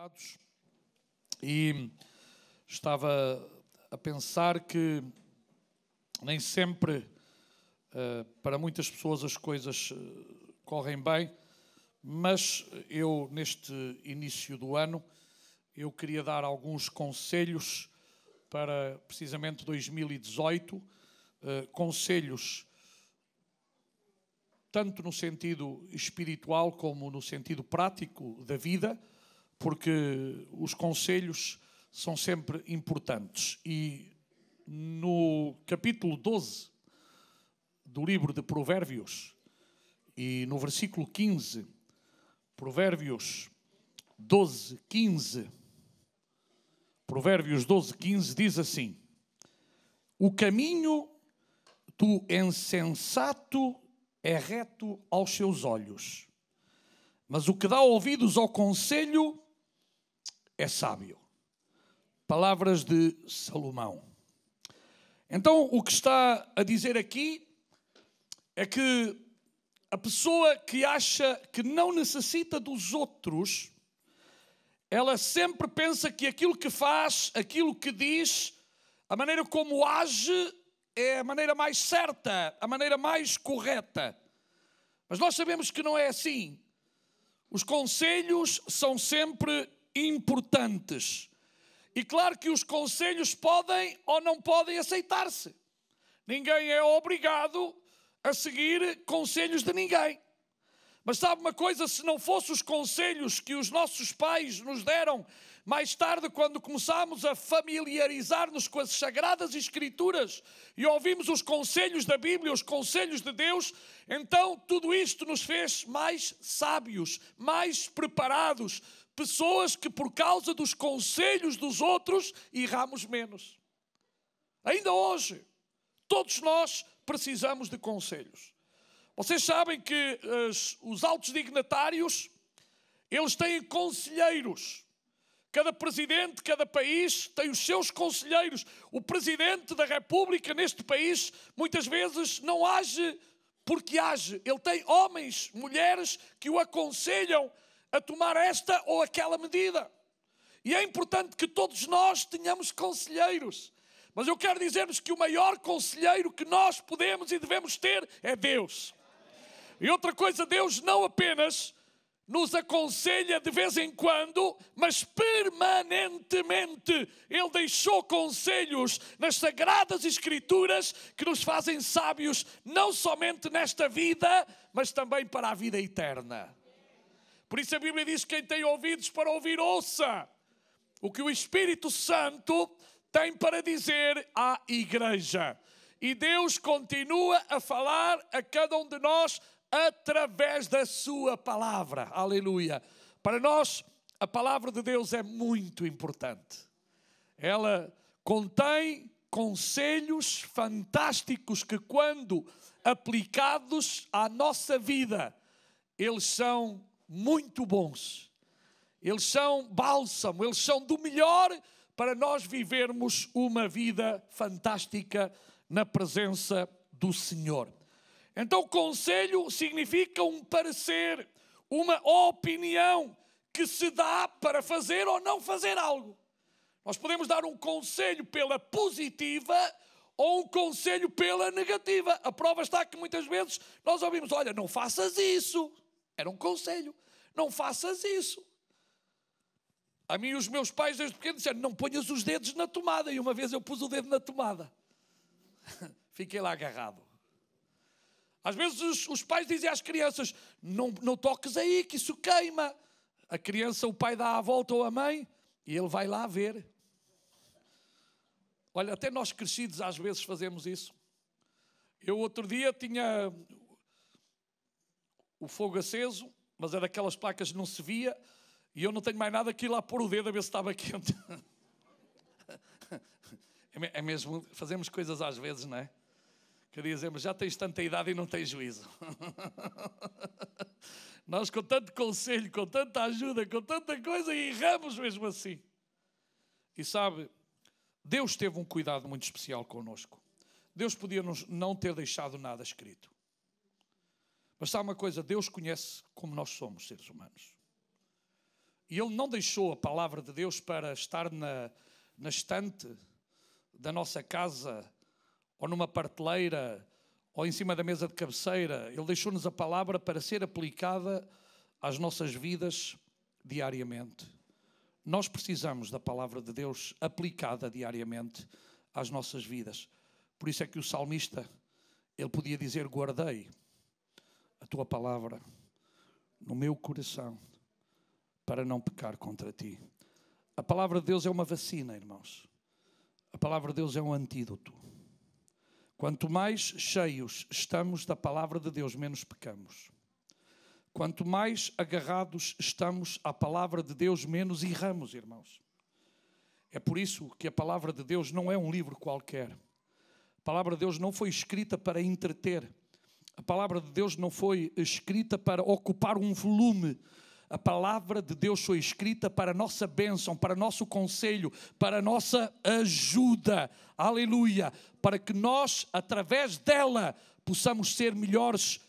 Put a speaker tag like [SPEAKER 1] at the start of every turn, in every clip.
[SPEAKER 1] sentados e estava a pensar que nem sempre para muitas pessoas as coisas correm bem, mas eu neste início do ano eu queria dar alguns conselhos para precisamente 2018, conselhos tanto no sentido espiritual como no sentido prático da vida, porque os conselhos são sempre importantes. E no capítulo 12 do livro de Provérbios, e no versículo 15, Provérbios 12, 15, Provérbios 12, 15 diz assim: o caminho do insensato é reto aos seus olhos, mas o que dá ouvidos ao conselho é sábio. Palavras de Salomão. Então, o que está a dizer aqui é que a pessoa que acha que não necessita dos outros, ela sempre pensa que aquilo que faz, aquilo que diz, a maneira como age é a maneira mais certa, a maneira mais correta. Mas nós sabemos que não é assim. Os conselhos são sempre importantes. E claro que os conselhos podem ou não podem aceitar-se. Ninguém é obrigado a seguir conselhos de ninguém. Mas sabe uma coisa, se não fossem os conselhos que os nossos pais nos deram mais tarde, quando começámos a familiarizar-nos com as Sagradas Escrituras e ouvimos os conselhos da Bíblia, os conselhos de Deus, então tudo isto nos fez mais sábios, mais preparados, pessoas que por causa dos conselhos dos outros erramos menos. Ainda hoje, todos nós precisamos de conselhos. Vocês sabem que os altos dignatários, eles têm conselheiros. Cada presidente, cada país tem os seus conselheiros. O presidente da República neste país muitas vezes não age porque age. Ele tem homens, mulheres que o aconselham a tomar esta ou aquela medida. E é importante que todos nós tenhamos conselheiros. Mas eu quero dizer-vos que o maior conselheiro que nós podemos e devemos ter é Deus. E outra coisa, Deus não apenas nos aconselha de vez em quando, mas permanentemente. Ele deixou conselhos nas Sagradas Escrituras que nos fazem sábios, não somente nesta vida, mas também para a vida eterna. Por isso a Bíblia diz que quem tem ouvidos para ouvir, ouça o que o Espírito Santo tem para dizer à igreja. E Deus continua a falar a cada um de nós através da sua palavra. Aleluia. Para nós, a palavra de Deus é muito importante. Ela contém conselhos fantásticos que, quando aplicados à nossa vida, eles são muito bons. Eles são bálsamo, eles são do melhor para nós vivermos uma vida fantástica na presença do Senhor. Então, conselho significa um parecer, uma opinião que se dá para fazer ou não fazer algo. Nós podemos dar um conselho pela positiva ou um conselho pela negativa. A prova está que muitas vezes nós ouvimos: olha, não faças isso. Era um conselho. Não faças isso. A mim os meus pais desde pequeno disseram: não ponhas os dedos na tomada. E uma vez eu pus o dedo na tomada. Fiquei lá agarrado. Às vezes os pais dizem às crianças: não toques aí que isso queima. A criança, o pai dá a volta ou a mãe e ele vai lá ver. Olha, até nós crescidos às vezes fazemos isso. Eu outro dia tinha o fogo aceso, mas é daquelas placas que não se via, e eu não tenho mais nada que ir lá pôr o dedo a ver se estava quente. É mesmo, fazemos coisas às vezes, não é? Que dizemos: já tens tanta idade e não tens juízo. Nós com tanto conselho, com tanta ajuda, com tanta coisa, e erramos mesmo assim. E sabe, Deus teve um cuidado muito especial connosco. Deus podia nos não ter deixado nada escrito. Mas sabe uma coisa, Deus conhece como nós somos, seres humanos. E Ele não deixou a palavra de Deus para estar na estante da nossa casa, ou numa prateleira, ou em cima da mesa de cabeceira. Ele deixou-nos a palavra para ser aplicada às nossas vidas diariamente. Nós precisamos da palavra de Deus aplicada diariamente às nossas vidas. Por isso é que o salmista, ele podia dizer: guardei a tua palavra no meu coração para não pecar contra ti. A palavra de Deus é uma vacina, irmãos. A palavra de Deus é um antídoto. Quanto mais cheios estamos da palavra de Deus, menos pecamos. Quanto mais agarrados estamos à palavra de Deus, menos erramos, irmãos. É por isso que a palavra de Deus não é um livro qualquer. A palavra de Deus não foi escrita para entreter. A palavra de Deus não foi escrita para ocupar um volume. A palavra de Deus foi escrita para a nossa bênção, para o nosso conselho, para a nossa ajuda. Aleluia! Para que nós, através dela, possamos ser melhores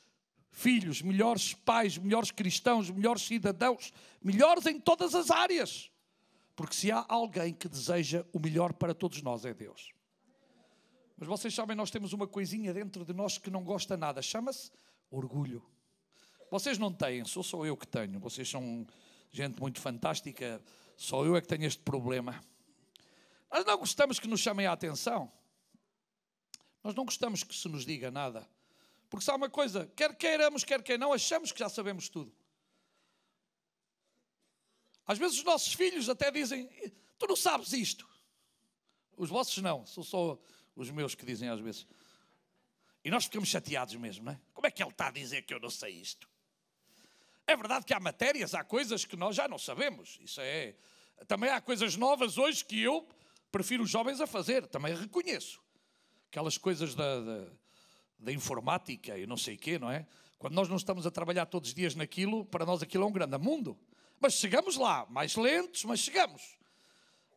[SPEAKER 1] filhos, melhores pais, melhores cristãos, melhores cidadãos, melhores em todas as áreas. Porque se há alguém que deseja o melhor para todos nós, é Deus. Mas vocês sabem, nós temos uma coisinha dentro de nós que não gosta nada. Chama-se orgulho. Vocês não têm, sou eu que tenho. Vocês são gente muito fantástica. Só eu é que tenho este problema. Nós não gostamos que nos chamem a atenção. Nós não gostamos que se nos diga nada. Porque sabe uma coisa, quer queiramos, quer não, achamos que já sabemos tudo. Às vezes os nossos filhos até dizem: tu não sabes isto. Os vossos não, são só os meus que dizem às vezes. E nós ficamos chateados mesmo, não é? Como é que ele está a dizer que eu não sei isto? É verdade que há matérias, há coisas que nós já não sabemos. Isso é. Também há coisas novas hoje que eu prefiro os jovens a fazer. Também reconheço. Aquelas coisas da informática e não sei o quê, não é? Quando nós não estamos a trabalhar todos os dias naquilo, para nós aquilo é um grande mundo. Mas chegamos lá, mais lentos, mas chegamos.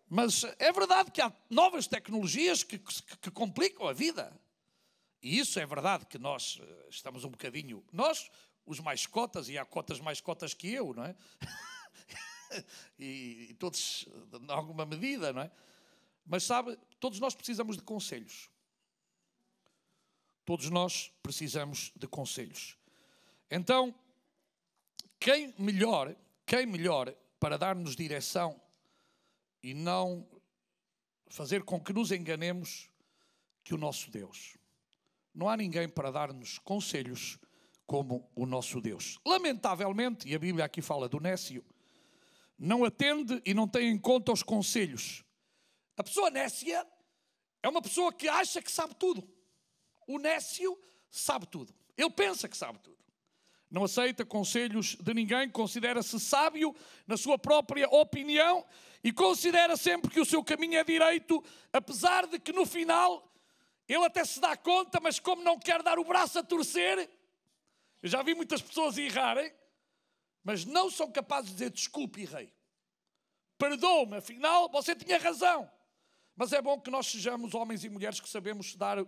[SPEAKER 1] Mas é verdade que há novas tecnologias que complicam a vida. E isso é verdade que nós estamos um bocadinho... Nós, os mais cotas, e há cotas mais cotas que eu, não é? e todos, em alguma medida, não é? Mas sabe, todos nós precisamos de conselhos. Todos nós precisamos de conselhos. Então, quem melhor para dar-nos direção e não fazer com que nos enganemos que o nosso Deus? Não há ninguém para dar-nos conselhos como o nosso Deus. Lamentavelmente, e a Bíblia aqui fala do nécio, não atende e não tem em conta os conselhos. A pessoa nécia é uma pessoa que acha que sabe tudo. O nécio sabe tudo. Ele pensa que sabe tudo. Não aceita conselhos de ninguém, considera-se sábio na sua própria opinião e considera sempre que o seu caminho é direito, apesar de que no final ele até se dá conta, mas como não quer dar o braço a torcer, eu já vi muitas pessoas errarem, mas não são capazes de dizer: desculpe, errei. Perdoe-me, afinal você tinha razão. Mas é bom que nós sejamos homens e mulheres que sabemos dar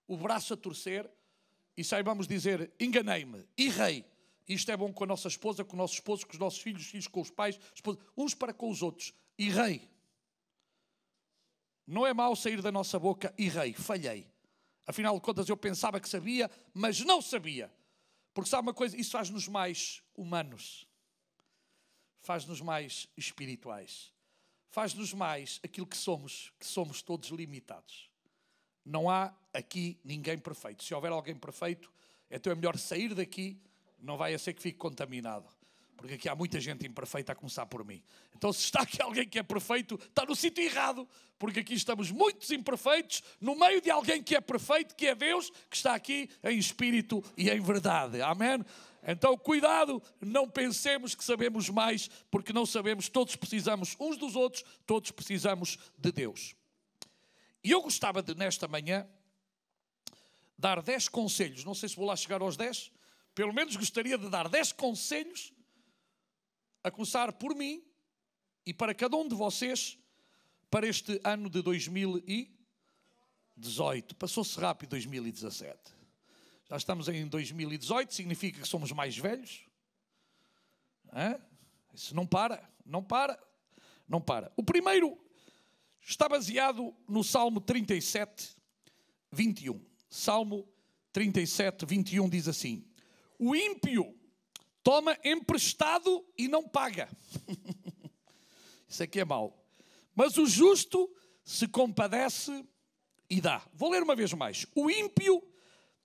[SPEAKER 1] o braço a torcer e saibamos dizer: enganei-me, errei. Isto é bom com a nossa esposa, com o nosso esposo, com os nossos filhos, filhos com os pais, esposa, uns para com os outros. Errei. Não é mau sair da nossa boca: errei, falhei. Afinal de contas eu pensava que sabia, mas não sabia. Porque sabe uma coisa? Isso faz-nos mais humanos. Faz-nos mais espirituais. Faz-nos mais aquilo que somos todos limitados. Não há aqui ninguém perfeito. Se houver alguém perfeito, então é melhor sair daqui, não vai a ser que fique contaminado. Porque aqui há muita gente imperfeita, a começar por mim. Então se está aqui alguém que é perfeito, está no sítio errado. Porque aqui estamos muitos imperfeitos, no meio de alguém que é perfeito, que é Deus, que está aqui em espírito e em verdade. Amém? Então cuidado, não pensemos que sabemos mais, porque não sabemos. Todos precisamos uns dos outros, todos precisamos de Deus. E eu gostava de, nesta manhã, dar 10 conselhos. Não sei se vou lá chegar aos 10. Pelo menos gostaria de dar 10 conselhos, a começar por mim e para cada um de vocês, para este ano de 2018. Passou-se rápido 2017. Já estamos em 2018, significa que somos mais velhos. Isso não para, não para, não para. O primeiro está baseado no Salmo 37, 21. Salmo 37, 21 diz assim: o ímpio toma emprestado e não paga. Isso aqui é mau. Mas o justo se compadece e dá. Vou ler uma vez mais. O ímpio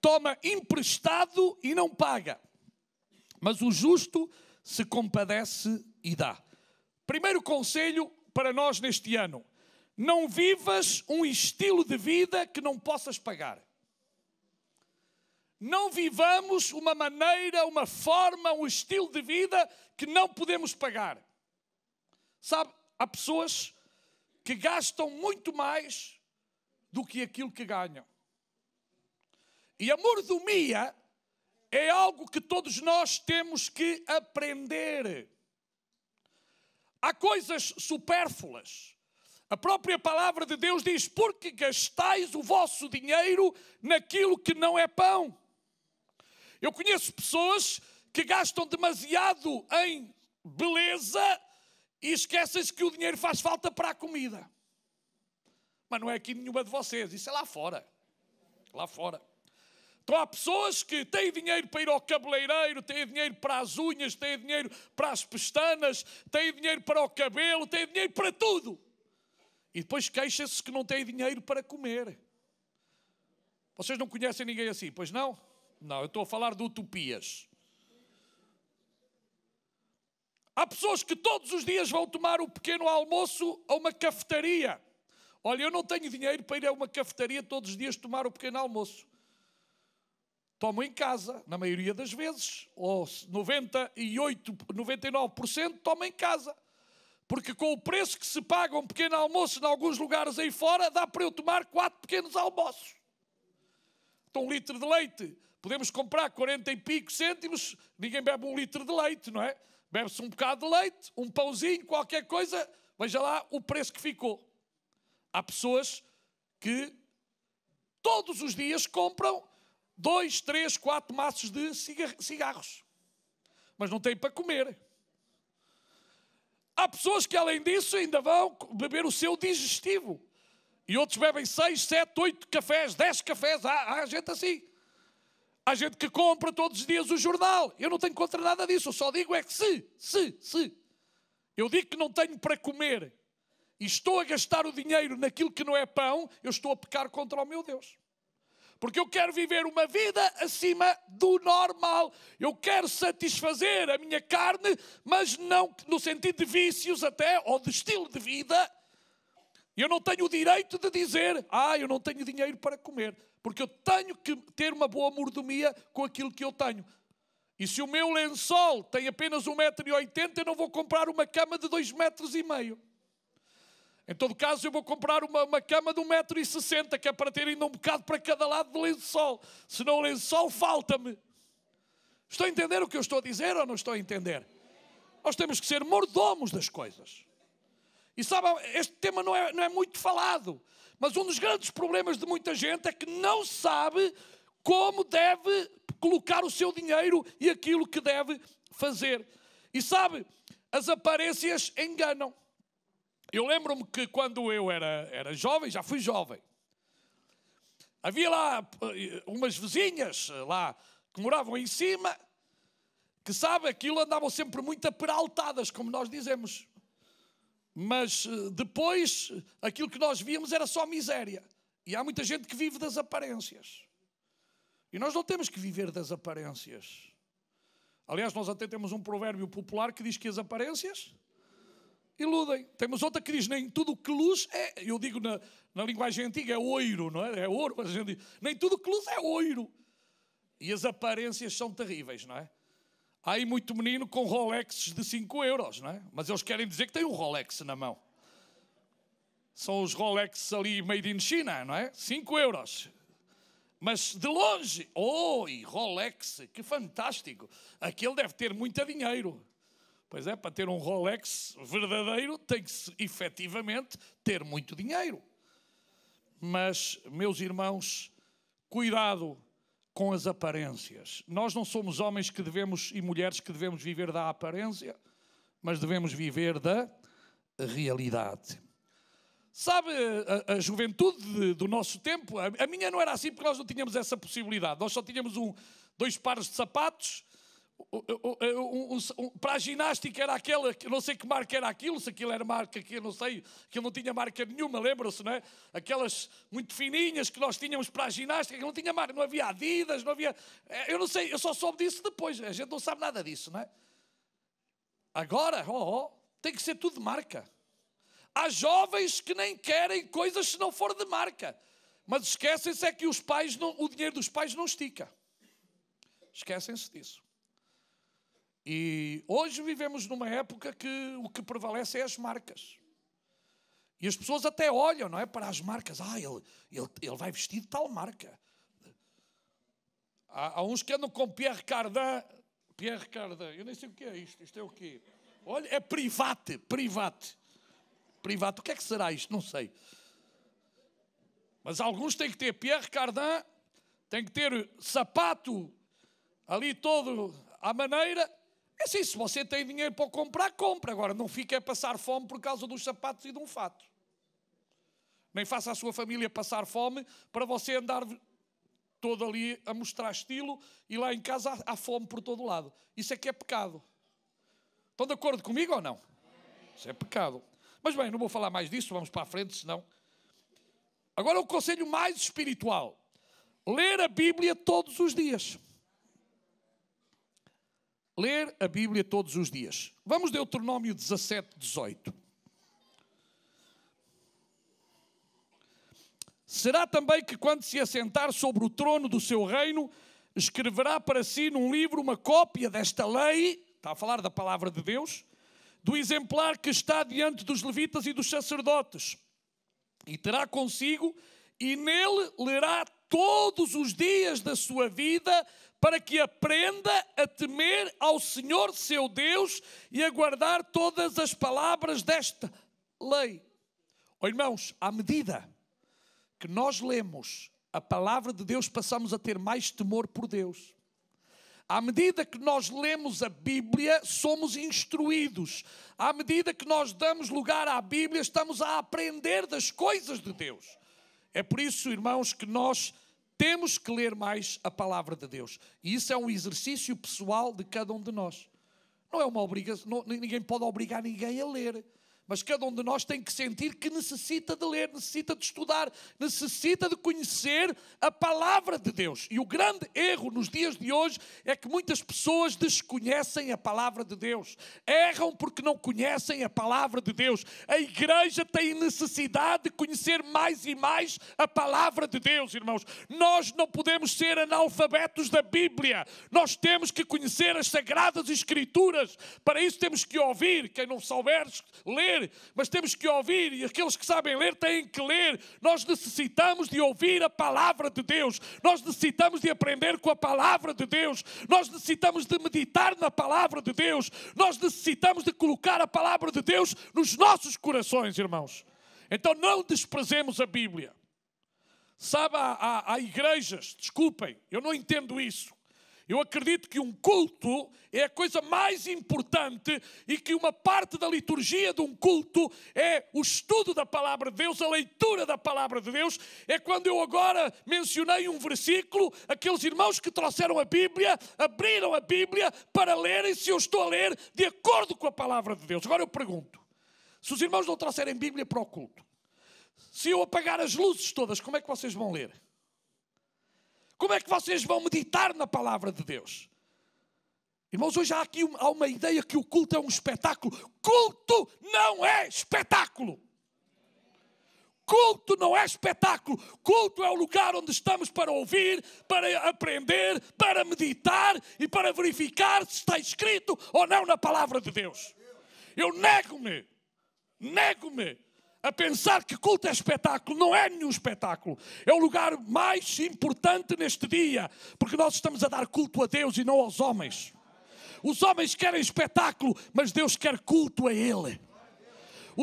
[SPEAKER 1] toma emprestado e não paga, mas o justo se compadece e dá. Primeiro conselho para nós neste ano: não vivas um estilo de vida que não possas pagar. Não vivamos uma maneira, uma forma, um estilo de vida que não podemos pagar. Sabe, há pessoas que gastam muito mais do que aquilo que ganham. E a mordomia é algo que todos nós temos que aprender. Há coisas supérfluas. A própria palavra de Deus diz: porque gastais o vosso dinheiro naquilo que não é pão. Eu conheço pessoas que gastam demasiado em beleza e esquecem-se que o dinheiro faz falta para a comida. Mas não é aqui nenhuma de vocês, isso é lá fora. Lá fora. Então há pessoas que têm dinheiro para ir ao cabeleireiro, têm dinheiro para as unhas, têm dinheiro para as pestanas, têm dinheiro para o cabelo, têm dinheiro para tudo. E depois queixam-se que não têm dinheiro para comer. Vocês não conhecem ninguém assim, pois não? Não, eu estou a falar de utopias. Há pessoas que todos os dias vão tomar o pequeno almoço a uma cafetaria. Olha, eu não tenho dinheiro para ir a uma cafetaria todos os dias tomar o pequeno almoço. Tomo em casa, na maioria das vezes, ou 98, 99% tomo em casa. Porque com o preço que se paga um pequeno almoço em alguns lugares aí fora, dá para eu tomar 4 pequenos almoços. Então 1 litro de leite, podemos comprar 40 e pico cêntimos, ninguém bebe 1 litro de leite, não é? Bebe-se um bocado de leite, um pãozinho, qualquer coisa, veja lá o preço que ficou. Há pessoas que todos os dias compram 2, 3, 4 maços de cigarros, mas não têm para comer. Há pessoas que além disso ainda vão beber o seu digestivo. E outros bebem 6, 7, 8 cafés, 10 cafés. Há gente assim. Há gente que compra todos os dias o jornal. Eu não tenho contra nada disso. Eu só digo é que se eu digo que não tenho para comer e estou a gastar o dinheiro naquilo que não é pão, eu estou a pecar contra o meu Deus. Porque eu quero viver uma vida acima do normal. Eu quero satisfazer a minha carne, mas não no sentido de vícios até, ou de estilo de vida. Eu não tenho o direito de dizer, eu não tenho dinheiro para comer. Porque eu tenho que ter uma boa mordomia com aquilo que eu tenho. E se o meu lençol tem apenas 1,80 m, eu não vou comprar uma cama de 2,5 m. Em todo caso, eu vou comprar uma cama de 1,60 m, que é para ter ainda um bocado para cada lado do lençol. Senão o lençol falta-me. Estão a entender o que eu estou a dizer ou não estou a entender? Nós temos que ser mordomos das coisas. E sabe, este tema não é muito falado. Mas um dos grandes problemas de muita gente é que não sabe como deve colocar o seu dinheiro e aquilo que deve fazer. E sabe, as aparências enganam. Eu lembro-me que quando eu era jovem, já fui jovem, havia lá umas vizinhas lá que moravam em cima, que sabe, aquilo andavam sempre muito aperaltadas, como nós dizemos. Mas depois, aquilo que nós víamos era só miséria. E há muita gente que vive das aparências. E nós não temos que viver das aparências. Aliás, nós até temos um provérbio popular que diz que as aparências iludem. Temos outra que diz, nem tudo que luz é, eu digo na linguagem antiga, é oiro, não é? É ouro, mas a gente diz, nem tudo que luz é oiro. E as aparências são terríveis, não é? Há aí muito menino com Rolexes de 5 euros, não é? Mas eles querem dizer que tem um Rolex na mão. São os Rolex ali made in China, não é? 5 euros. Mas de longe, oi, Rolex, que fantástico. Aquele deve ter muito dinheiro. Pois é, para ter um Rolex verdadeiro tem que efetivamente ter muito dinheiro. Mas, meus irmãos, cuidado com as aparências. Nós não somos homens que devemos e mulheres que devemos viver da aparência, mas devemos viver da realidade. Sabe, a juventude do nosso tempo, a minha não era assim porque nós não tínhamos essa possibilidade. Nós só tínhamos 2 pares de sapatos. Para a ginástica era aquela, não sei que marca era aquilo, se aquilo era marca, que eu não sei, aquilo não tinha marca nenhuma, lembram-se, não é? Aquelas muito fininhas que nós tínhamos para a ginástica, que não tinha marca, não havia Adidas, não havia... Eu não sei, eu só soube disso depois, a gente não sabe nada disso, não é? Agora, tem que ser tudo de marca. Há jovens que nem querem coisas se não for de marca, mas esquecem-se é que o dinheiro dos pais não estica. Esquecem-se disso. E hoje vivemos numa época que o que prevalece é as marcas. E as pessoas até olham, não é, para as marcas. Ele vai vestir de tal marca. Há uns que andam com Pierre Cardin. Eu nem sei o que é isto. Isto é o quê? Olha, é Private. O que é que será isto? Não sei. Mas alguns têm que ter Pierre Cardin, têm que ter sapato ali todo à maneira. É assim, se você tem dinheiro para comprar, compra. Agora, não fique a passar fome por causa dos sapatos e de um fato. Nem faça a sua família passar fome para você andar todo ali a mostrar estilo e lá em casa há fome por todo lado. Isso é que é pecado. Estão de acordo comigo ou não? Isso é pecado. Mas bem, não vou falar mais disso, vamos para a frente, senão... Agora o conselho mais espiritual. Ler a Bíblia todos os dias. Ler a Bíblia todos os dias. Vamos Deuteronômio 17, 18. Será também que quando se assentar sobre o trono do seu reino, escreverá para si num livro uma cópia desta lei, está a falar da palavra de Deus, do exemplar que está diante dos levitas e dos sacerdotes. E terá consigo, e nele lerá todos os dias da sua vida, para que aprenda a temer ao Senhor seu Deus e a guardar todas as palavras desta lei. Irmãos, à medida que nós lemos a palavra de Deus, passamos a ter mais temor por Deus. À medida que nós lemos a Bíblia, somos instruídos. À medida que nós damos lugar à Bíblia, estamos a aprender das coisas de Deus. É por isso, irmãos, que nós temos que ler mais a palavra de Deus. E isso é um exercício pessoal de cada um de nós. Não é uma obrigação, ninguém pode obrigar ninguém a ler. Mas cada um de nós tem que sentir que necessita de ler, necessita de estudar, necessita de conhecer a palavra de Deus. E o grande erro nos dias de hoje é que muitas pessoas desconhecem a palavra de Deus. Erram porque não conhecem a palavra de Deus. A igreja tem necessidade de conhecer mais e mais a palavra de Deus, irmãos. Nós não podemos ser analfabetos da Bíblia. Nós temos que conhecer as Sagradas Escrituras. Para isso temos que ouvir. Quem não souber ler, mas temos que ouvir, e aqueles que sabem ler têm que ler. Nós necessitamos de ouvir a palavra de Deus, nós necessitamos de aprender com a palavra de Deus, nós necessitamos de meditar na palavra de Deus, nós necessitamos de colocar a palavra de Deus nos nossos corações, irmãos. Então não desprezemos a Bíblia. Sabe, há igrejas, desculpem, eu não entendo isso. Eu acredito que um culto é a coisa mais importante e que uma parte da liturgia de um culto é o estudo da palavra de Deus, a leitura da palavra de Deus. É quando eu agora mencionei um versículo, aqueles irmãos que trouxeram a Bíblia, abriram a Bíblia para lerem se eu estou a ler de acordo com a palavra de Deus. Agora eu pergunto, se os irmãos não trouxerem Bíblia para o culto, se eu apagar as luzes todas, como é que vocês vão ler? Como é que vocês vão meditar na palavra de Deus? Irmãos, hoje há uma ideia que o culto é um espetáculo. Culto não é espetáculo. Culto não é espetáculo. Culto é o lugar onde estamos para ouvir, para aprender, para meditar e para verificar se está escrito ou não na palavra de Deus. Eu nego-me a pensar que culto é espetáculo. Não é nenhum espetáculo. É o lugar mais importante neste dia, porque nós estamos a dar culto a Deus e não aos homens. Os homens querem espetáculo, mas Deus quer culto a Ele.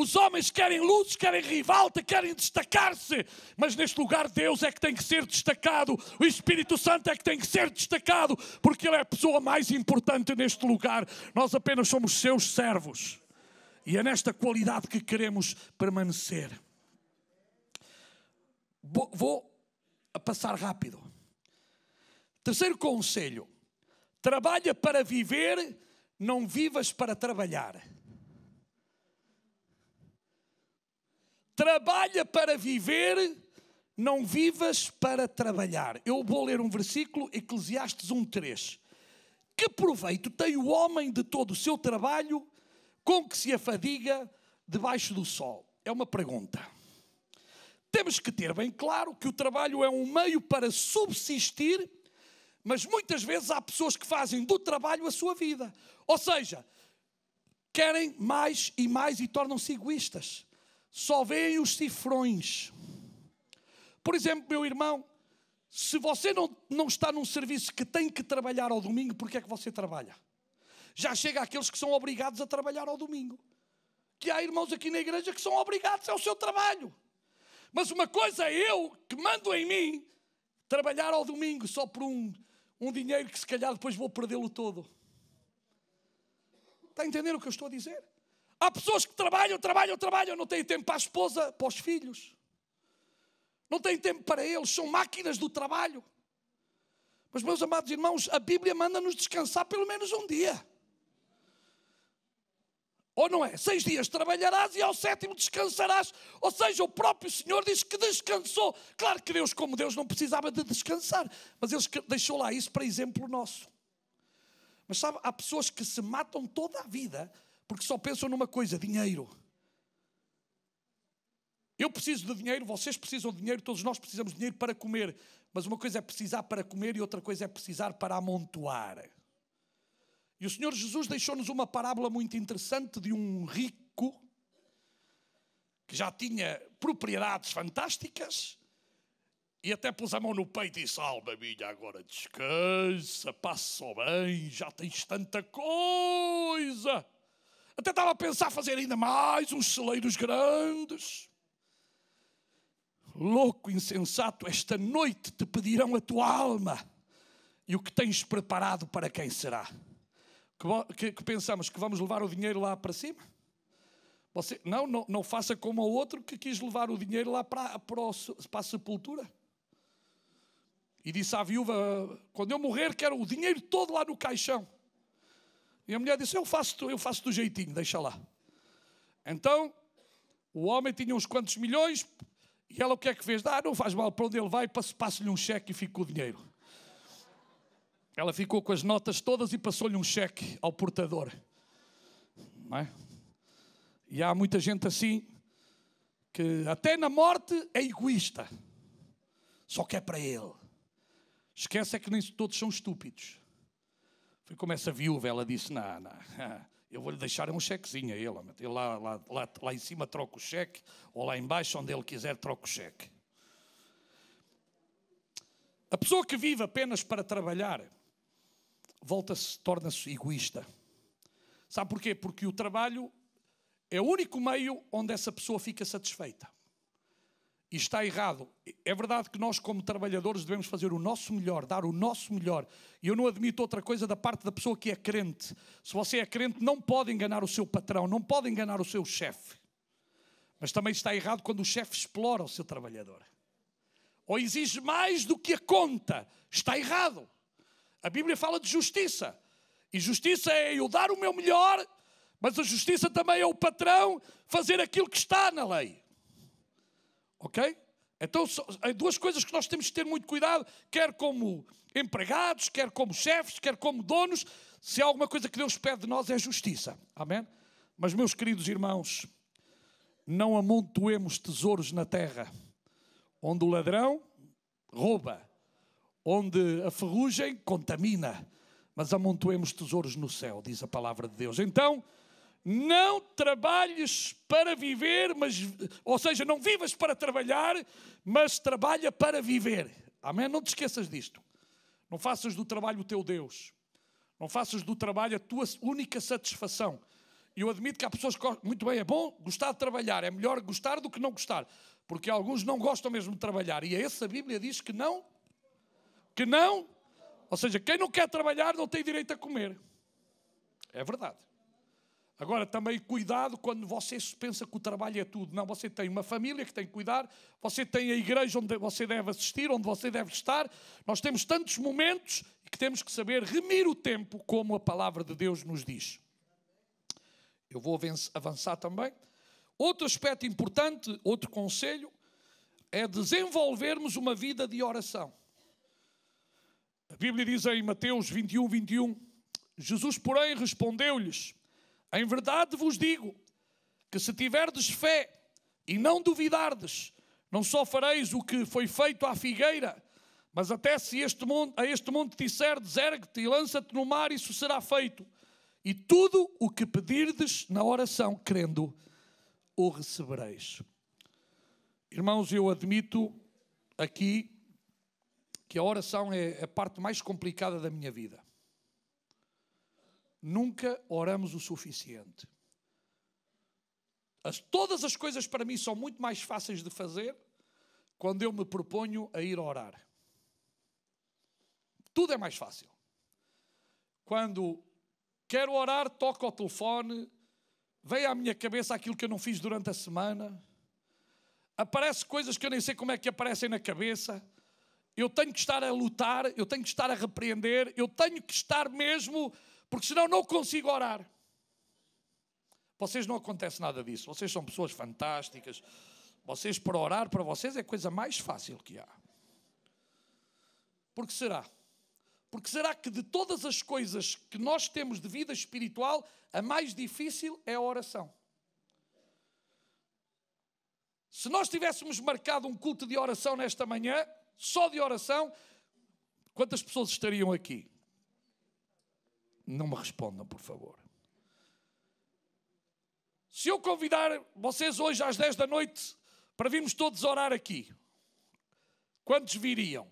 [SPEAKER 1] Os homens querem luz, querem rivalta, querem destacar-se. Mas neste lugar Deus é que tem que ser destacado. O Espírito Santo é que tem que ser destacado. Porque Ele é a pessoa mais importante neste lugar. Nós apenas somos seus servos. E é nesta qualidade que queremos permanecer. Vou passar rápido. Terceiro conselho. Trabalha para viver, não vivas para trabalhar. Trabalha para viver, não vivas para trabalhar. Eu vou ler um versículo, Eclesiastes 1:3. Que proveito tem o homem de todo o seu trabalho, com que se afadiga debaixo do sol? É uma pergunta. Temos que ter bem claro que o trabalho é um meio para subsistir, mas muitas vezes há pessoas que fazem do trabalho a sua vida. Ou seja, querem mais e tornam-se egoístas. Só veem os cifrões. Por exemplo, meu irmão, se você não está num serviço que tem que trabalhar ao domingo, por que é que você trabalha? Já chega àqueles que são obrigados a trabalhar ao domingo. Que há irmãos aqui na igreja que são obrigados ao seu trabalho. Mas uma coisa é eu, que mando em mim, trabalhar ao domingo só por um dinheiro que se calhar depois vou perdê-lo todo. Está a entender o que eu estou a dizer? Há pessoas que trabalham, não têm tempo para a esposa, para os filhos. Não têm tempo para eles, são máquinas do trabalho. Mas, meus amados irmãos, a Bíblia manda-nos descansar pelo menos um dia. Ou não é? 6 dias trabalharás e ao 7º descansarás. Ou seja, o próprio Senhor diz que descansou. Claro que Deus, como Deus, não precisava de descansar. Mas Ele deixou lá isso para exemplo nosso. Mas sabe, há pessoas que se matam toda a vida porque só pensam numa coisa, dinheiro. Eu preciso de dinheiro, vocês precisam de dinheiro, todos nós precisamos de dinheiro para comer. Mas uma coisa é precisar para comer e outra coisa é precisar para amontoar. E o Senhor Jesus deixou-nos uma parábola muito interessante de um rico que já tinha propriedades fantásticas e até pôs a mão no peito e disse: alma minha, agora descansa, passa só bem, já tens tanta coisa. Até estava a pensar fazer ainda mais uns celeiros grandes. Louco, insensato, esta noite te pedirão a tua alma e o que tens preparado para quem será? Que pensamos que vamos levar o dinheiro lá para cima? Você, não faça como o outro que quis levar o dinheiro lá para a sepultura. E disse à viúva: quando eu morrer quero o dinheiro todo lá no caixão. E a mulher disse: eu faço do jeitinho, deixa lá. Então o homem tinha uns quantos milhões e ela o que é que fez? Não faz mal, para onde ele vai passa-lhe um cheque e fica com o dinheiro. Ela ficou com as notas todas e passou-lhe um cheque ao portador. Não é? E há muita gente assim, que até na morte é egoísta. Só que é para ele. Esquece é que nem todos são estúpidos. Foi como essa viúva, ela disse: não, eu vou-lhe deixar um chequezinho a ele. Ele lá em cima troca o cheque, ou lá em baixo, onde ele quiser, troca o cheque. A pessoa que vive apenas para trabalhar torna-se egoísta. Sabe porquê? Porque o trabalho é o único meio onde essa pessoa fica satisfeita. E está errado. É verdade que nós, como trabalhadores, devemos fazer o nosso melhor, dar o nosso melhor. E eu não admito outra coisa da parte da pessoa que é crente. Se você é crente, não pode enganar o seu patrão, não pode enganar o seu chefe. Mas também está errado quando o chefe explora o seu trabalhador. Ou exige mais do que a conta. Está errado. A Bíblia fala de justiça. E justiça é eu dar o meu melhor, mas a justiça também é o patrão fazer aquilo que está na lei. Ok? Então, há 2 coisas que nós temos que ter muito cuidado, quer como empregados, quer como chefes, quer como donos. Se há alguma coisa que Deus pede de nós é justiça. Amém? Mas, meus queridos irmãos, não amontoemos tesouros na terra, onde o ladrão rouba, onde a ferrugem contamina, mas amontoemos tesouros no céu, diz a palavra de Deus. Então, não trabalhes para viver, ou seja, não vivas para trabalhar, mas trabalha para viver. Amém? Não te esqueças disto. Não faças do trabalho o teu Deus. Não faças do trabalho a tua única satisfação. eu admito que há pessoas que gostam, muito bem, é bom gostar de trabalhar, é melhor gostar do que não gostar, porque alguns não gostam mesmo de trabalhar, e a esse a Bíblia diz que não, ou seja, quem não quer trabalhar não tem direito a comer. É verdade. Agora, também cuidado quando você pensa que o trabalho é tudo. Não, você tem uma família que tem que cuidar, você tem a igreja onde você deve assistir, onde você deve estar. Nós temos tantos momentos que temos que saber remir o tempo, como a palavra de Deus nos diz. Eu vou avançar também. Outro aspecto importante, outro conselho, é desenvolvermos uma vida de oração. A Bíblia diz em Mateus 21, 21, Jesus, porém, respondeu-lhes: em verdade vos digo que se tiverdes fé e não duvidardes, não só fareis o que foi feito à figueira, mas até se a este monte disserdes, ergue-te e lança-te no mar, isso será feito. E tudo o que pedirdes na oração, crendo, o recebereis. Irmãos, eu admito aqui que a oração é a parte mais complicada da minha vida. Nunca oramos o suficiente. Todas as coisas para mim são muito mais fáceis de fazer quando eu me proponho a ir orar. Tudo é mais fácil. Quando quero orar, toco ao telefone, vem à minha cabeça aquilo que eu não fiz durante a semana, aparecem coisas que eu nem sei como é que aparecem na cabeça. Eu tenho que estar a lutar, eu tenho que estar a repreender, eu tenho que estar mesmo, porque senão não consigo orar. Vocês não acontece nada disso, vocês são pessoas fantásticas. Vocês, para orar, para vocês é a coisa mais fácil que há. Por que será? Porque será que de todas as coisas que nós temos de vida espiritual, a mais difícil é a oração? Se nós tivéssemos marcado um culto de oração nesta manhã, só de oração, quantas pessoas estariam aqui? Não me respondam, por favor. Se eu convidar vocês hoje às 10 da noite para virmos todos orar aqui, quantos viriam?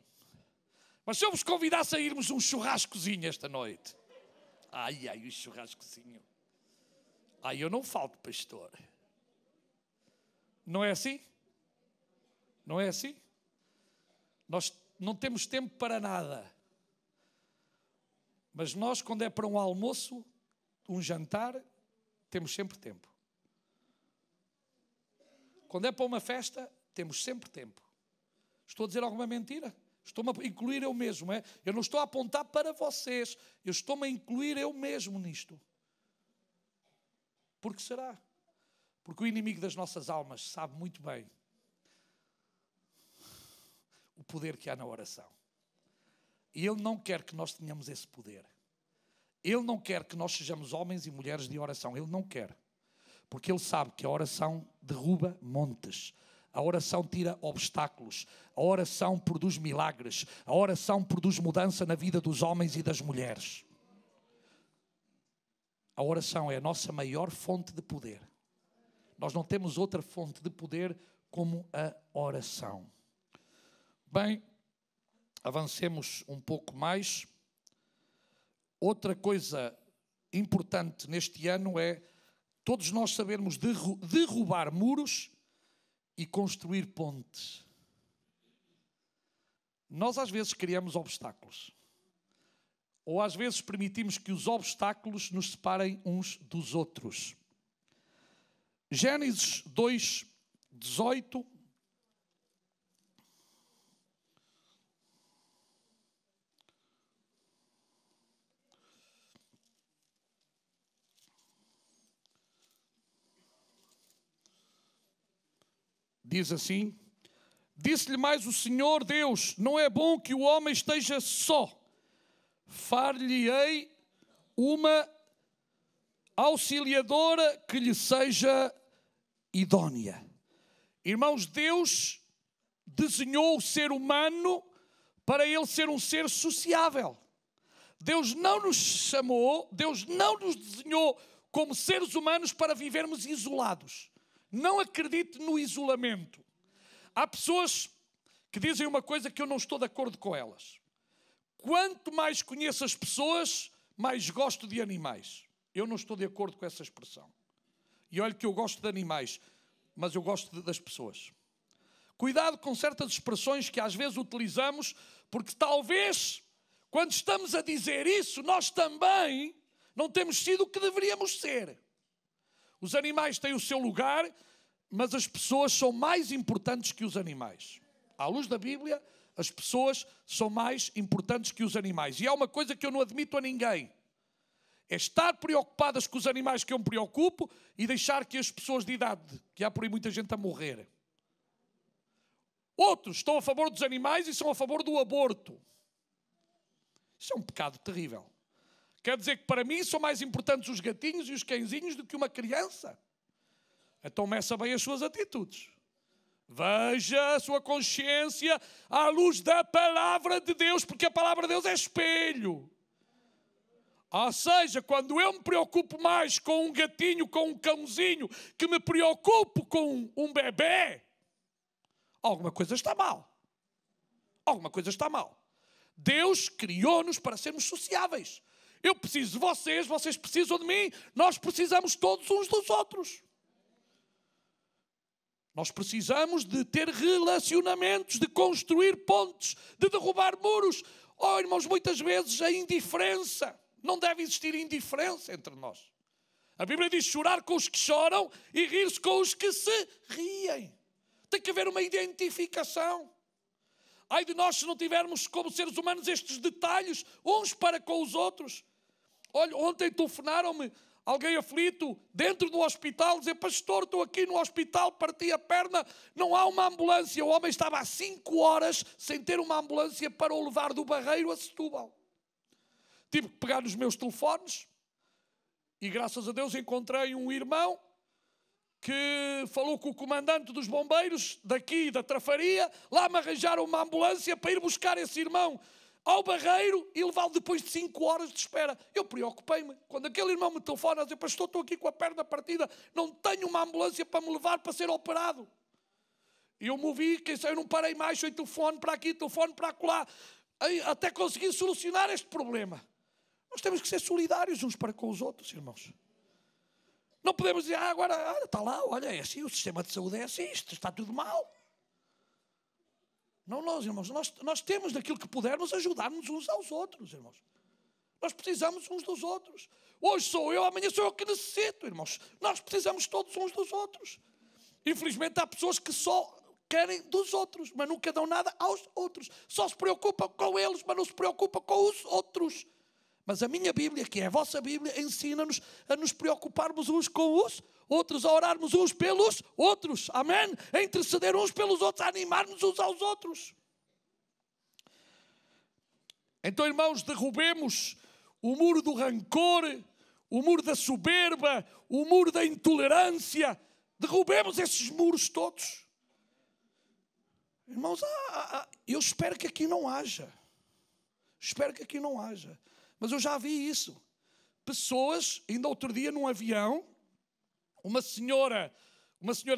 [SPEAKER 1] Mas se eu vos convidasse a irmos um churrascozinho esta noite? Ai, o churrascozinho. Ai, eu não falto, pastor. Não é assim? Não é assim? Nós não temos tempo para nada. Mas nós, quando é para um almoço, um jantar, temos sempre tempo. Quando é para uma festa, temos sempre tempo. Estou a dizer alguma mentira? Estou-me a incluir eu mesmo, é? Eu não estou a apontar para vocês, eu estou-me a incluir eu mesmo nisto. Por que será? Porque o inimigo das nossas almas sabe muito bem o poder que há na oração. E ele não quer que nós tenhamos esse poder. Ele não quer que nós sejamos homens e mulheres de oração. Ele não quer. Porque ele sabe que a oração derruba montes. A oração tira obstáculos. A oração produz milagres. A oração produz mudança na vida dos homens e das mulheres. A oração é a nossa maior fonte de poder. Nós não temos outra fonte de poder como a oração. Bem, avancemos um pouco mais. Outra coisa importante neste ano é todos nós sabermos derrubar muros e construir pontes. Nós às vezes criamos obstáculos. Ou às vezes permitimos que os obstáculos nos separem uns dos outros. Gênesis 2, 18. Diz assim: disse-lhe mais o Senhor Deus: não é bom que o homem esteja só. Far-lhe-ei uma auxiliadora que lhe seja idónea. Irmãos, Deus desenhou o ser humano para ele ser um ser sociável. Deus não nos chamou, Deus não nos desenhou como seres humanos para vivermos isolados. Não acredite no isolamento. Há pessoas que dizem uma coisa que eu não estou de acordo com elas. Quanto mais conheço as pessoas, mais gosto de animais. Eu não estou de acordo com essa expressão. E olha que eu gosto de animais, mas eu gosto das pessoas. Cuidado com certas expressões que às vezes utilizamos, porque talvez, quando estamos a dizer isso, nós também não temos sido o que deveríamos ser. Os animais têm o seu lugar, mas as pessoas são mais importantes que os animais. À luz da Bíblia, as pessoas são mais importantes que os animais. E há uma coisa que eu não admito a ninguém. É estar preocupadas com os animais que eu me preocupo e deixar que as pessoas de idade, que há por aí muita gente a morrer. Outros estão a favor dos animais e são a favor do aborto. Isso é um pecado terrível. Quer dizer que para mim são mais importantes os gatinhos e os cãezinhos do que uma criança. Então meça bem as suas atitudes. Veja a sua consciência à luz da palavra de Deus, porque a palavra de Deus é espelho. Ou seja, quando eu me preocupo mais com um gatinho, com um cãozinho, que me preocupo com um bebê, alguma coisa está mal. Alguma coisa está mal. Deus criou-nos para sermos sociáveis. Eu preciso de vocês, vocês precisam de mim, nós precisamos todos uns dos outros. Nós precisamos de ter relacionamentos, de construir pontes, de derrubar muros. Oh, irmãos, muitas vezes a indiferença. Não deve existir indiferença entre nós. A Bíblia diz chorar com os que choram e rir-se com os que se riem. Tem que haver uma identificação. Ai de nós se não tivermos como seres humanos estes detalhes uns para com os outros. Olha, ontem telefonaram-me alguém aflito dentro do hospital, dizer: pastor, estou aqui no hospital, parti a perna, não há uma ambulância. O homem estava há 5 horas sem ter uma ambulância para o levar do Barreiro a Setúbal. Tive que pegar nos meus telefones e graças a Deus encontrei um irmão que falou com o comandante dos bombeiros daqui da Trafaria. Lá me arranjaram uma ambulância para ir buscar esse irmão ao Barreiro e levá-lo depois de 5 horas de espera. Eu preocupei-me. Quando aquele irmão me telefona a dizer: pastor, estou aqui com a perna partida, não tenho uma ambulância para me levar para ser operado. E eu movi, quem sabe, eu não parei mais, foi telefone para aqui, telefone para acolá, até conseguir solucionar este problema. Nós temos que ser solidários uns para com os outros, irmãos. Não podemos dizer: agora está lá, olha, é assim, o sistema de saúde é assim, isto está tudo mal. Não, nós, irmãos, nós temos daquilo que pudermos ajudar-nos uns aos outros, irmãos. Nós precisamos uns dos outros. Hoje sou eu, amanhã sou eu que necessito, irmãos. Nós precisamos todos uns dos outros. Infelizmente há pessoas que só querem dos outros, mas nunca dão nada aos outros. Só se preocupam com eles, mas não se preocupam com os outros. Mas a minha Bíblia, que é a vossa Bíblia, ensina-nos a nos preocuparmos uns com os outros, a orarmos uns pelos outros, amém? A interceder uns pelos outros, a animar-nos uns aos outros. Então, irmãos, derrubemos o muro do rancor, o muro da soberba, o muro da intolerância. Derrubemos esses muros todos. Irmãos, eu espero que aqui não haja. Espero que aqui não haja. Mas eu já vi isso. Pessoas, ainda outro dia num avião, uma senhora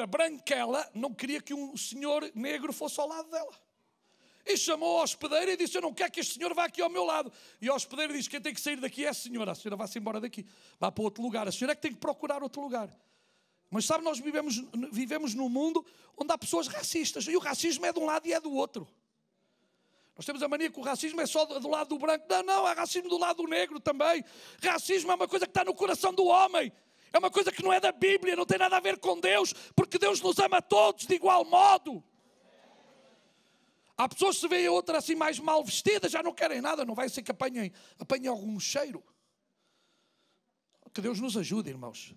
[SPEAKER 1] branquela não queria que um senhor negro fosse ao lado dela. E chamou a hospedeira e disse: eu não quero que este senhor vá aqui ao meu lado. E a hospedeira disse: quem tem que sair daqui é a senhora. A senhora vai-se embora daqui. Vá para outro lugar. A senhora é que tem que procurar outro lugar. Mas sabe, nós vivemos num mundo onde há pessoas racistas. E o racismo é de um lado e é do outro. Nós temos a mania que o racismo é só do lado do branco. Não, há racismo do lado do negro também. Racismo é uma coisa que está no coração do homem. É uma coisa que não é da Bíblia, não tem nada a ver com Deus, porque Deus nos ama a todos de igual modo. Há pessoas que se veem a outra assim mais mal vestida, já não querem nada, não vai ser que apanhem algum cheiro. Que Deus nos ajude, irmãos.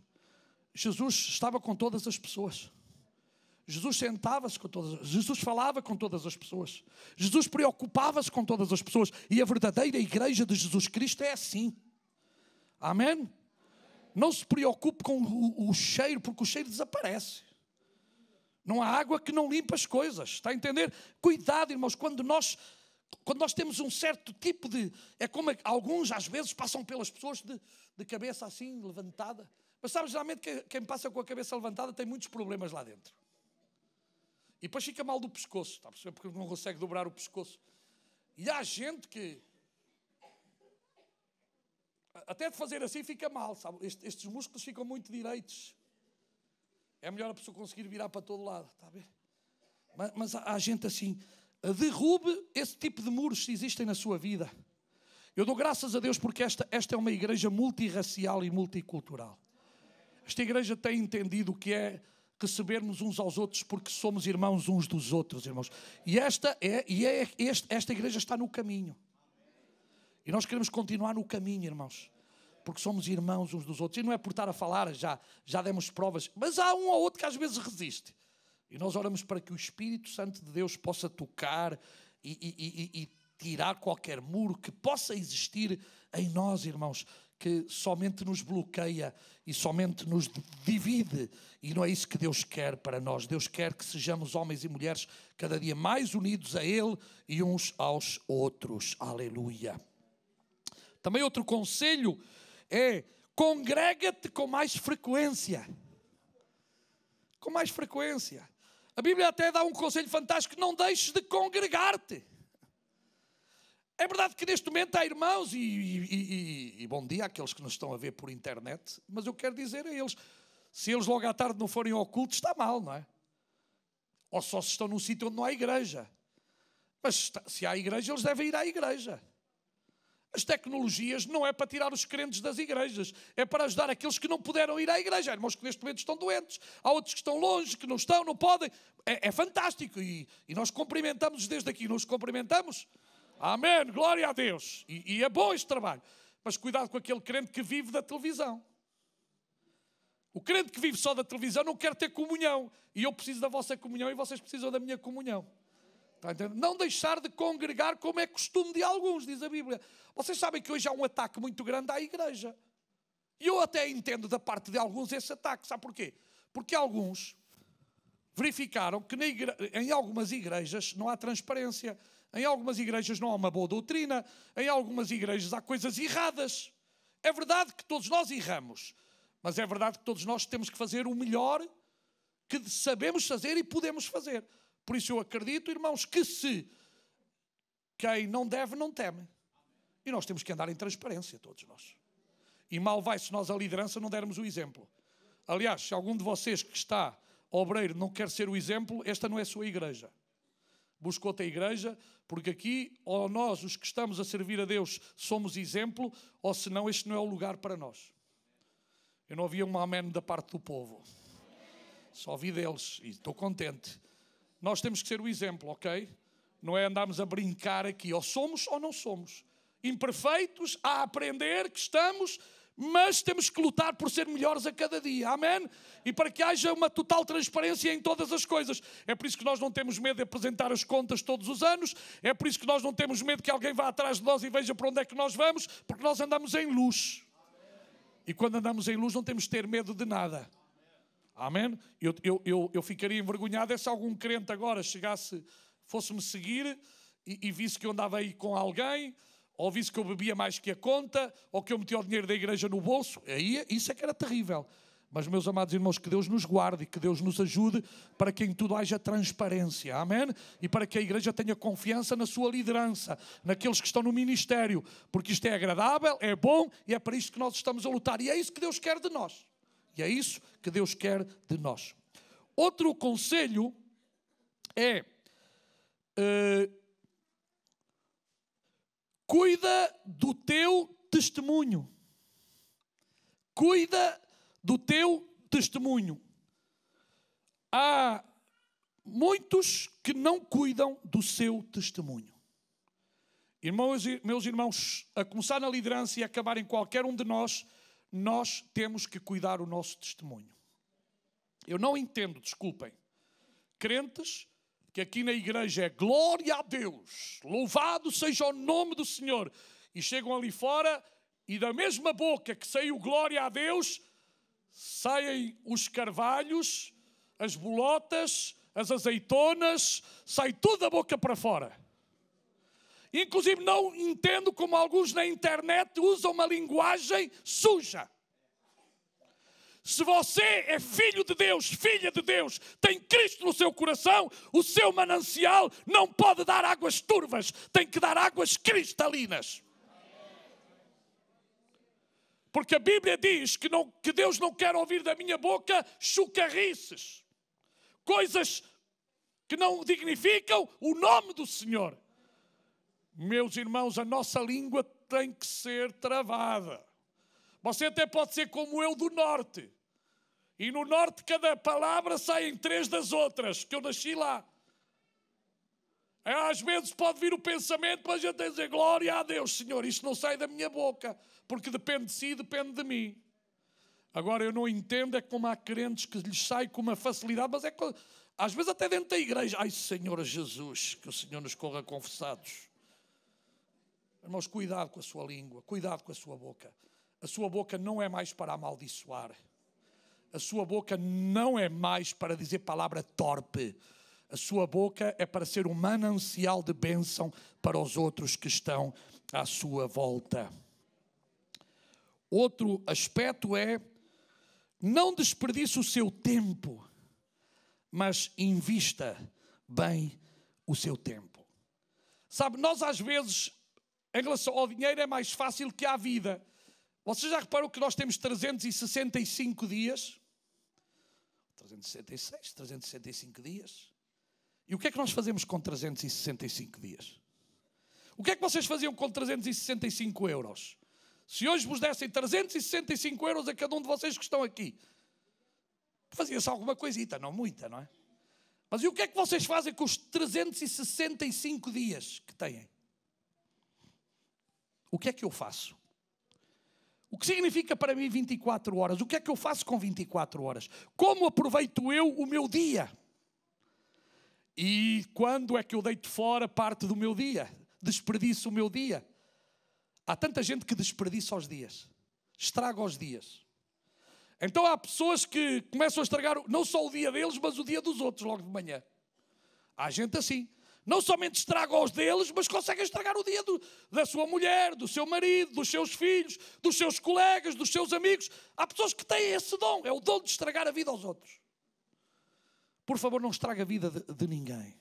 [SPEAKER 1] Jesus estava com todas as pessoas. Jesus sentava-se com todas, Jesus falava com todas as pessoas. Jesus preocupava-se com todas as pessoas. E a verdadeira igreja de Jesus Cristo é assim. Amém? Não se preocupe com o cheiro, porque o cheiro desaparece. Não há água que não limpa as coisas. Está a entender? Cuidado, irmãos, quando nós temos um certo tipo de... É como alguns às vezes passam pelas pessoas de cabeça assim, levantada. Mas sabe, geralmente quem passa com a cabeça levantada tem muitos problemas lá dentro. E depois fica mal do pescoço, está a perceber? Porque não consegue dobrar o pescoço. E há gente que... até de fazer assim fica mal, sabe? Estes músculos ficam muito direitos. É melhor a pessoa conseguir virar para todo lado, está a ver? Mas há gente assim, derrube esse tipo de muros se existem na sua vida. Eu dou graças a Deus porque esta é uma igreja multirracial e multicultural. Esta igreja tem entendido o que é recebermos uns aos outros porque somos irmãos uns dos outros, irmãos. E esta igreja está no caminho. E nós queremos continuar no caminho, irmãos. Porque somos irmãos uns dos outros. E não é por estar a falar, já demos provas. Mas há um ou outro que às vezes resiste. E nós oramos para que o Espírito Santo de Deus possa tocar e tirar qualquer muro que possa existir em nós, irmãos, que somente nos bloqueia e somente nos divide. E não é isso que Deus quer para nós. Deus quer que sejamos homens e mulheres cada dia mais unidos a Ele e uns aos outros. Aleluia. Também outro conselho é: congrega-te com mais frequência. Com mais frequência. A Bíblia até dá um conselho fantástico: não deixes de congregar-te. É verdade que neste momento há irmãos, e bom dia àqueles que nos estão a ver por internet, mas eu quero dizer a eles, se eles logo à tarde não forem ao culto, está mal, não é? Ou só se estão num sítio onde não há igreja. Mas se há igreja, eles devem ir à igreja. As tecnologias não é para tirar os crentes das igrejas, é para ajudar aqueles que não puderam ir à igreja. Há irmãos que neste momento estão doentes, há outros que estão longe, que não estão, não podem. É fantástico e nós cumprimentamos desde aqui, nos cumprimentamos. Amém, glória a Deus. E é bom este trabalho. Mas cuidado com aquele crente que vive da televisão. O crente que vive só da televisão não quer ter comunhão. E eu preciso da vossa comunhão e vocês precisam da minha comunhão. Não deixar de congregar como é costume de alguns, diz a Bíblia. Vocês sabem que hoje há um ataque muito grande à igreja. E eu até entendo da parte de alguns esse ataque. Sabe porquê? Porque alguns verificaram que em algumas igrejas não há transparência. Em algumas igrejas não há uma boa doutrina. Em algumas igrejas há coisas erradas. É verdade que todos nós erramos. Mas é verdade que todos nós temos que fazer o melhor que sabemos fazer e podemos fazer. Por isso eu acredito, irmãos, que se quem não deve, não teme. E nós temos que andar em transparência, todos nós. E mal vai se nós a liderança não dermos o exemplo. Aliás, se algum de vocês que está obreiro não quer ser o exemplo, esta não é a sua igreja. Busca outra igreja, porque aqui, ou nós, os que estamos a servir a Deus, somos exemplo, ou senão este não é o lugar para nós. Eu não ouvi um amém da parte do povo. Só ouvi deles e estou contente. Nós temos que ser o exemplo, ok? Não é andarmos a brincar aqui. Ou somos ou não somos. Imperfeitos, a aprender que estamos, mas temos que lutar por ser melhores a cada dia. Amém? E para que haja uma total transparência em todas as coisas. É por isso que nós não temos medo de apresentar as contas todos os anos. É por isso que nós não temos medo que alguém vá atrás de nós e veja para onde é que nós vamos, porque nós andamos em luz. E quando andamos em luz não temos de ter medo de nada. Amém? Eu ficaria envergonhado se algum crente agora fosse-me seguir e visse que eu andava aí com alguém, ou visse que eu bebia mais que a conta, ou que eu metia o dinheiro da igreja no bolso. Aí, isso é que era terrível. Mas, meus amados irmãos, que Deus nos guarde e que Deus nos ajude para que em tudo haja transparência. Amém? E para que a igreja tenha confiança na sua liderança, naqueles que estão no ministério. Porque isto é agradável, é bom e é para isto que nós estamos a lutar. E é isso que Deus quer de nós. E é isso que Deus quer de nós. Outro conselho é: cuida do teu testemunho. Cuida do teu testemunho. Há muitos que não cuidam do seu testemunho. Meus irmãos, a começar na liderança e a acabar em qualquer um de nós temos que cuidar o nosso testemunho. Eu não entendo, desculpem, crentes que aqui na igreja é glória a Deus, louvado seja o nome do Senhor, e chegam ali fora e da mesma boca que saiu glória a Deus, saem os carvalhos, as bolotas, as azeitonas, sai tudo da boca para fora. Inclusive não entendo como alguns na internet usam uma linguagem suja. Se você é filho de Deus, filha de Deus, tem Cristo no seu coração, o seu manancial não pode dar águas turvas, tem que dar águas cristalinas. Porque a Bíblia diz que Deus não quer ouvir da minha boca chucarrices, coisas que não dignificam o nome do Senhor. Meus irmãos, a nossa língua tem que ser travada. Você até pode ser como eu do norte. E no norte cada palavra sai em 3 das outras, que eu nasci lá. Às vezes pode vir o pensamento, mas a gente tem que dizer, glória a Deus, Senhor, isto não sai da minha boca, porque depende de si, depende de mim. Agora eu não entendo, é como há crentes que lhes sai com uma facilidade, mas às vezes até dentro da igreja. Ai, Senhor Jesus, que o Senhor nos corra confessados. Irmãos, cuidado com a sua língua, cuidado com a sua boca. A sua boca não é mais para amaldiçoar. A sua boca não é mais para dizer palavra torpe. A sua boca é para ser um manancial de bênção para os outros que estão à sua volta. Outro aspecto é, não desperdice o seu tempo, mas invista bem o seu tempo. Sabe, nós às vezes, em relação ao dinheiro, é mais fácil que à vida. Vocês já reparam que nós temos 365 dias? 366, 365 dias. E o que é que nós fazemos com 365 dias? O que é que vocês faziam com 365 euros? Se hoje vos dessem 365 euros a cada um de vocês que estão aqui, fazia-se alguma coisita, não muita, não é? Mas e o que é que vocês fazem com os 365 dias que têm? O que é que eu faço? O que significa para mim 24 horas? O que é que eu faço com 24 horas? Como aproveito eu o meu dia? E quando é que eu deito fora parte do meu dia? Desperdiço o meu dia? Há tanta gente que desperdiça os dias, estraga os dias. Então há pessoas que começam a estragar não só o dia deles, mas o dia dos outros logo de manhã. Há gente assim. Não somente estraga os deles, mas consegue estragar o dia da sua mulher, do seu marido, dos seus filhos, dos seus colegas, dos seus amigos. Há pessoas que têm esse dom, é o dom de estragar a vida aos outros. Por favor, não estrague a vida de ninguém.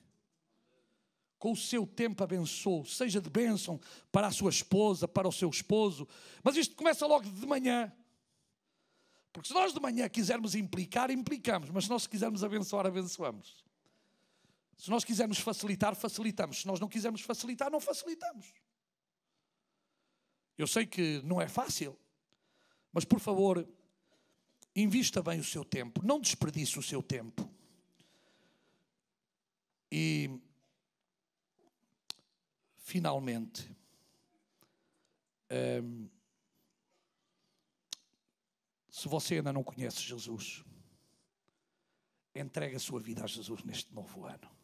[SPEAKER 1] Com o seu tempo abençoe, seja de bênção para a sua esposa, para o seu esposo. Mas isto começa logo de manhã. Porque se nós de manhã quisermos implicar, implicamos. Mas se nós quisermos abençoar, abençoamos. Se nós quisermos facilitar, facilitamos. Se nós não quisermos facilitar, não facilitamos. Eu sei que não é fácil, mas por favor, invista bem o seu tempo. Não desperdice o seu tempo. E, finalmente, se você ainda não conhece Jesus, entregue a sua vida a Jesus neste novo ano.